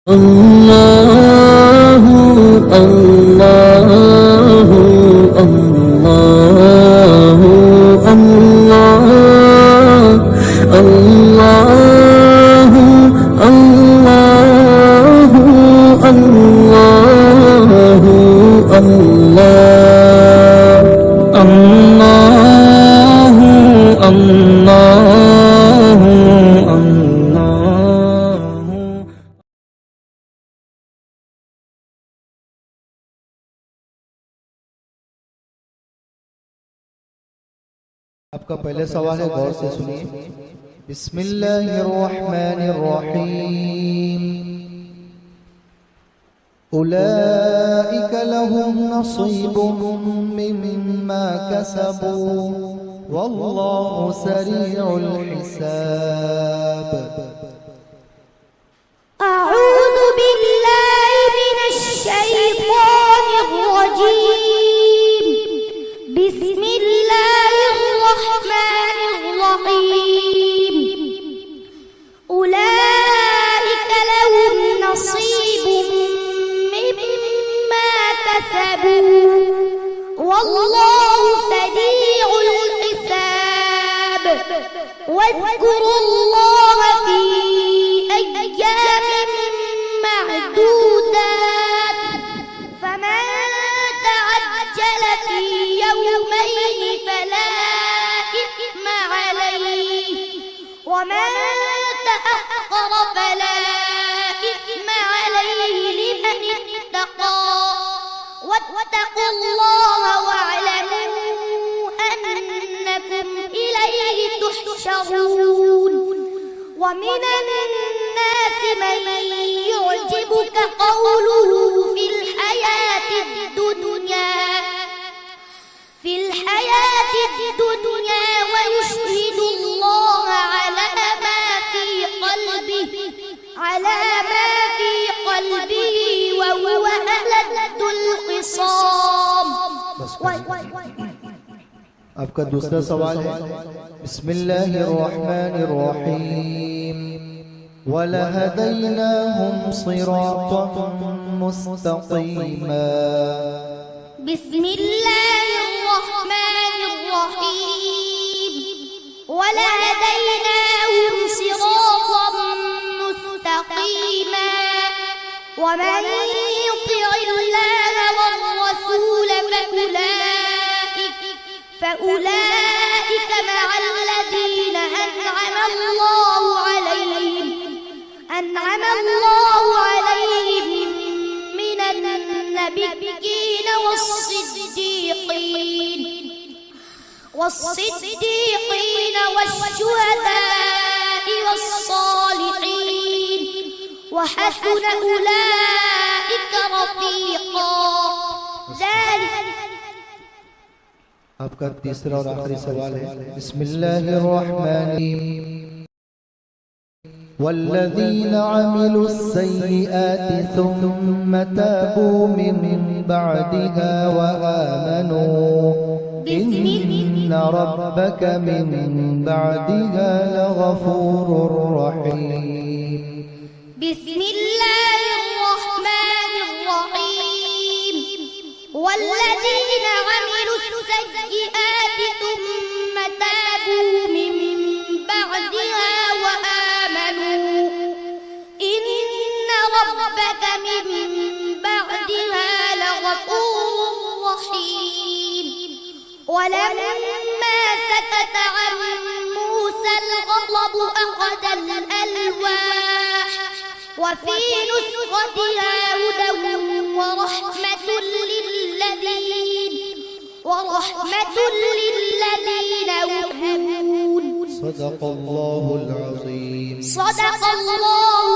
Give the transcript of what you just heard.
الله الله الله الله الله الله الله الله الله आपका पहले सवाल है, गौर से सुनिए। बिस्मिल्लाहिर्रहमानिर्रहीम। उलाइक लहुम नसीबुम मिम्मा कसबू वल्लाहु सरीउल हिसाब। अऊज़ु बिल्लाहि मिनश शैतानिर रजीम। बिस्मिल्लाहिर रहमानिर रहीम। उलाइक लहुम नसीबुम मिम्मा कसबू वल्लाहु सरीउल हिसाब। वाज़कुरुल्लाह फी أيام معدودات فمن تعجل في يومين فلا إثم عليه ومن تأخر فلا إثم عليه لمن اتقى واتقوا الله واعلموا أنكم إليه تحشرون. ومن الناس من يعجبك قوله في الحياة الدنيا ويشهد الله على ما في قلبه وهو ألد الخصام. आपका दूसरा सवाल है। बिस्मिल्लाहिर्रहमानिर्रहीम। वलहदैनाहुम सिरातन मुस्तक़ीमा। बिस्मिल्लाहिर्रहमानिर्रहीम। वलहदैनाहुम सिरातन मुस्तक़ीमा। ومن يطع الله والرسول فأولئك مع الذين أنعم الله عليهم من النبيين والصديقين والشهداء والصالحين وحسن أولئك رفيقا. आपका तीसरा और आखिरी सवाल है। बिस्मिल्लाहिर्रहमानिर्रहीम। वल्लज़ीना अमिलु स्सय्यिआति थुम्मा ताबू मिन बअदिहा व आमनू इन्ना रब्बक मिन बअदिहा लगफूरुर रहीम। बिस्मिल्लाहिर्रहमानिर्रहीम। والذين عملوا السيئات ثم تابوا من بعدها وآمنوا إن ربك من بعدها لغفور رحيم. ولما سكت عن موسى الغضب أخذ الألواح وفي نسختها هدى ورحمة للذين يؤمنون. صدق الله العظيم. صدق الله